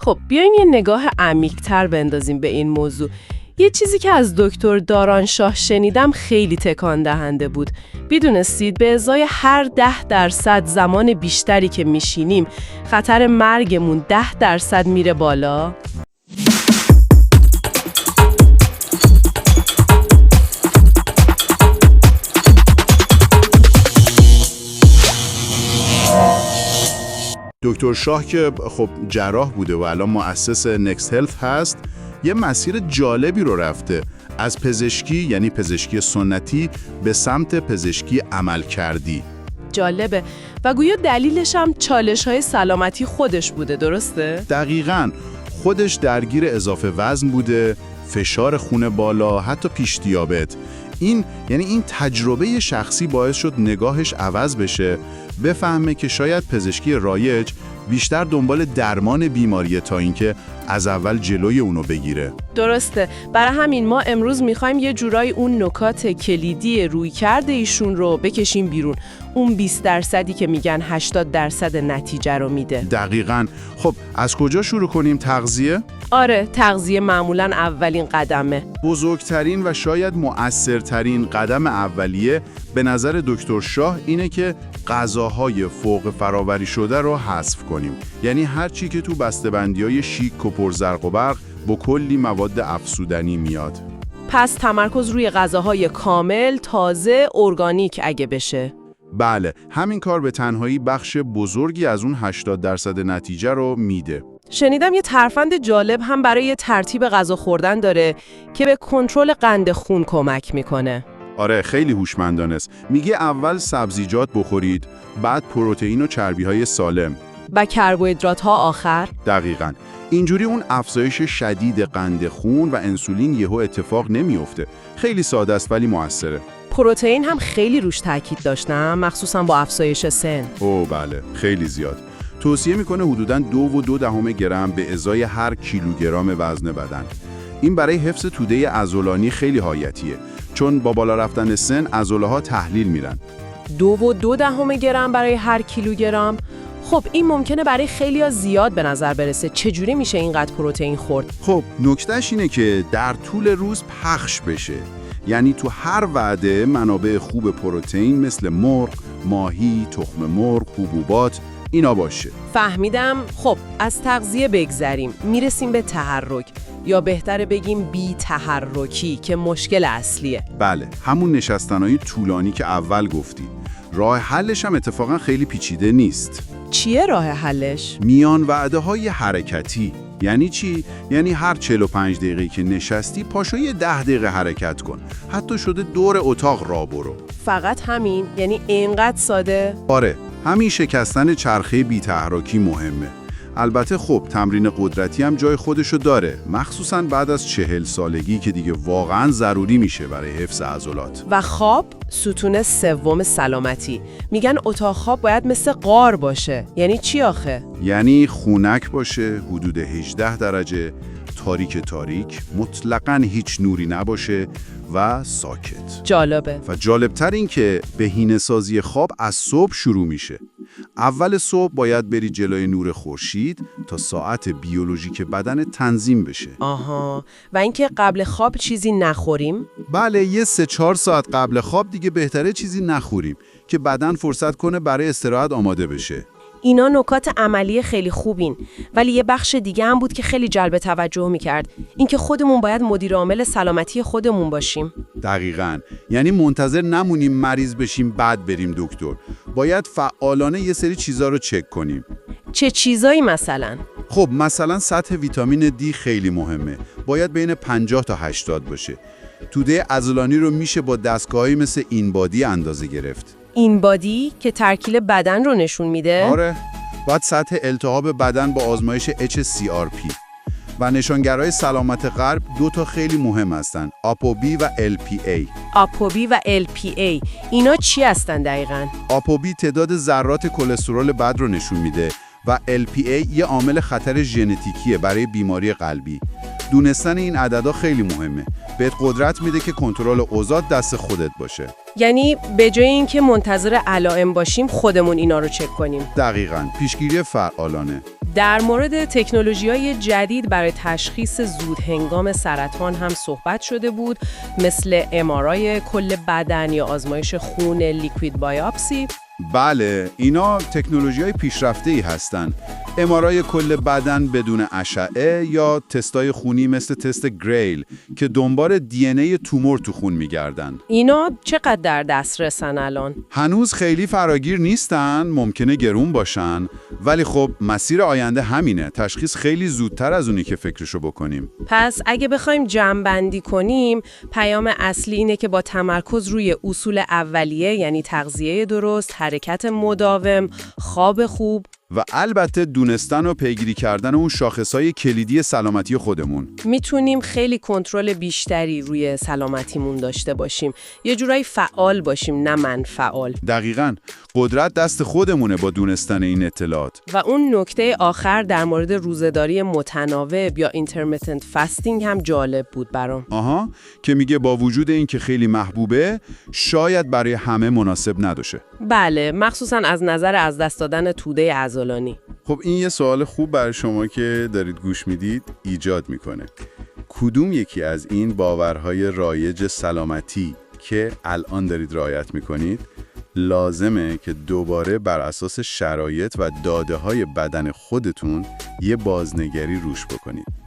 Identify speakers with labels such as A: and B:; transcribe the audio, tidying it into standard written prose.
A: خب بیاین یه نگاه عمیق‌تر بندازیم به این موضوع. یه چیزی که از دکتر داران شاه شنیدم خیلی تکان دهنده بود. میدونستید به ازای هر 10% زمان بیشتری که میشینیم خطر مرگمون 10% میره بالا؟
B: دکتر شاه که خب جراح بوده و الان مؤسس نکست هلت هست، یه مسیر جالبی رو رفته از پزشکی، یعنی پزشکی سنتی، به سمت پزشکی عملکردی.
A: جالبه و گویا دلیلش هم چالش‌های سلامتی خودش بوده، درسته؟
B: دقیقاً، خودش درگیر اضافه وزن بوده، فشار خون بالا، حتی پیش دیابت. این تجربه شخصی باعث شد نگاهش عوض بشه، بفهمه که شاید پزشکی رایج بیشتر دنبال درمان بیماریه تا اینکه از اول جلوی اونو بگیره.
A: درسته. برای همین ما امروز میخوایم یه جورایی اون نکات کلیدی رویکرد ایشون رو بکشیم بیرون. اون 20% که میگن 80% نتیجه رو میده.
B: دقیقاً. خب از کجا شروع کنیم؟ تغذیه؟
A: آره، تغذیه معمولاً اولین قدمه.
B: بزرگترین و شاید مؤثرترین قدم اولیه به نظر دکتر شاه اینه که غذاهای فوق فراوری شده رو حذف کنیم. یعنی هر چی که تو بسته‌بندی‌های شیک و پرزرق و برق با کلی مواد افزودنی میاد.
A: پس تمرکز روی غذاهای کامل، تازه، ارگانیک اگه بشه.
B: بله، همین کار به تنهایی بخش بزرگی از اون 80% نتیجه رو میده.
A: شنیدم یه ترفند جالب هم برای ترتیب غذا خوردن داره که به کنترل قند خون کمک میکنه.
B: آره، خیلی هوشمندانه است. میگه اول سبزیجات بخورید، بعد پروتئین و چربی‌های سالم
A: و کربوهیدرات‌ها آخر.
B: دقیقاً. اینجوری اون افزایش شدید قند خون و انسولین یهو اتفاق نمیفته. خیلی ساده است ولی موثره.
A: پروتئین هم خیلی روش تاکید داشتم، مخصوصا با افزایش سن.
B: بله، خیلی زیاد. توصیه میکنه حدوداً 2.2 گرم به ازای هر کیلوگرم وزن بدن. این برای حفظ توده عضلانی خیلی حیاتیه، چون با بالا رفتن سن عضله‌ها تحلیل میرن.
A: 2.2 گرم برای هر کیلوگرم؟ خب این ممکنه برای خیلی‌ها زیاد به نظر برسه. چجوری میشه اینقدر پروتئین خورد؟
B: خب نکتهش اینه که در طول روز پخش بشه. یعنی تو هر وعده منابع خوب پروتئین مثل مرغ، ماهی، تخم مرغ، حبوبات اینا باشه.
A: فهمیدم. خب از تغذیه بگذریم، میرسیم به تحرک، یا بهتره بگیم بی تحرکی که مشکل اصلیه.
B: بله، همون نشستنهای طولانی که اول گفتی. راه حلش هم اتفاقا خیلی پیچیده نیست.
A: چیه راه حلش؟
B: میان وعده های حرکتی. یعنی چی؟ یعنی هر 45 دقیقه که نشستی پاشو یه 10 دقیقه حرکت کن. حتی شده دور اتاق راه برو.
A: فقط همین؟ یعنی اینقدر ساده؟
B: آره، همین شکستن چرخه بی تحرکی مهمه. البته خب تمرین قدرتی هم جای خودشو داره، مخصوصا بعد از 40 سالگی که دیگه واقعا ضروری میشه برای حفظ عضلات.
A: و خواب ستون سوم سلامتی. میگن اتاق خواب باید مثل غار باشه. یعنی چی آخه؟
B: یعنی خنک باشه، حدود 18 درجه، تاریک، مطلقاً هیچ نوری نباشه و ساکت.
A: جالبه.
B: و جالبتر این که بهینه‌سازی خواب از صبح شروع میشه. اول صبح باید بری جلوی نور خورشید تا ساعت بیولوژیک بدن تنظیم بشه.
A: آها. و اینکه قبل خواب چیزی نخوریم؟
B: بله، یه 3-4 ساعت قبل خواب دیگه بهتره چیزی نخوریم که بدن فرصت کنه برای استراحت آماده بشه.
A: اینا نکات عملی خیلی خوبین، ولی یه بخش دیگه هم بود که خیلی جلب توجه میکرد. اینکه خودمون باید مدیر عامل سلامتی خودمون باشیم.
B: دقیقاً. یعنی منتظر نمونیم مریض بشیم بعد بریم دکتر. باید فعالانه یه سری چیزا رو چک کنیم.
A: چه چیزایی مثلا؟
B: خب مثلا سطح ویتامین دی خیلی مهمه. باید بین 50 تا 80 باشه. توده عضلانی رو میشه با دستگاهی مثل اینبادی اندازه گرفت.
A: اینبادی که ترکیل بدن رو نشون میده؟
B: آره. باید سطح التهاب بدن با آزمایش HCRP. و نشانگرهای سلامت قلب 2 تا خیلی مهم هستن، آپوبی و LPA.
A: آپوبی و LPA اینا چی هستن دقیقاً؟
B: آپوبی تعداد ذرات کلسترول بد رو نشون میده و LPA یه عامل خطر ژنتیکیه برای بیماری قلبی. دونستن این عددا خیلی مهمه. بهت قدرت میده که کنترل اوضاع دست خودت باشه.
A: یعنی به جای اینکه منتظر علائم باشیم خودمون اینا رو چک کنیم.
B: دقیقاً، پیشگیری فعالانه.
A: در مورد تکنولوژی‌های جدید برای تشخیص زود هنگام سرطان هم صحبت شده بود، مثل MRI کل بدن یا آزمایش خون لیکوید بایوپسی.
B: بله، اینا تکنولوژی‌های پیشرفته‌ای هستن. MRI کل بدن بدون اشعه یا تستای خونی مثل تست گریل که دنبال DNA تومور تو خون میگردن.
A: اینا چقدر در دسترسن الان؟
B: هنوز خیلی فراگیر نیستن، ممکنه گرون باشن، ولی خب مسیر آینده همینه. تشخیص خیلی زودتر از اونی که فکرشو بکنیم.
A: پس اگه بخوایم جمع‌بندی کنیم، پیام اصلی اینه که با تمرکز روی اصول اولیه، یعنی تغذیه درست، حرکت مداوم، خواب خوب
B: و البته دونستن و پیگیری کردن اون شاخصهای کلیدی سلامتی خودمون،
A: میتونیم خیلی کنترل بیشتری روی سلامتیمون داشته باشیم. یه جورایی فعال باشیم، نه منفعال.
B: دقیقاً، قدرت دست خودمونه با دونستن این اطلاعات.
A: و اون نکته آخر در مورد روزه‌داری متناوب یا intermittent fasting هم جالب بود برام.
B: آها، که میگه با وجود این که خیلی محبوبه، شاید برای همه مناسب نداشه.
A: بله، مخصوصاً از نظر از دست دادن توده عضلانی.
B: خب این یه سوال خوب برای شما که دارید گوش میدید ایجاد میکنه. کدوم یکی از این باورهای رایج سلامتی که الان دارید رعایت میکنید لازمه که دوباره بر اساس شرایط و داده‌های بدن خودتون یه بازنگری روش بکنید؟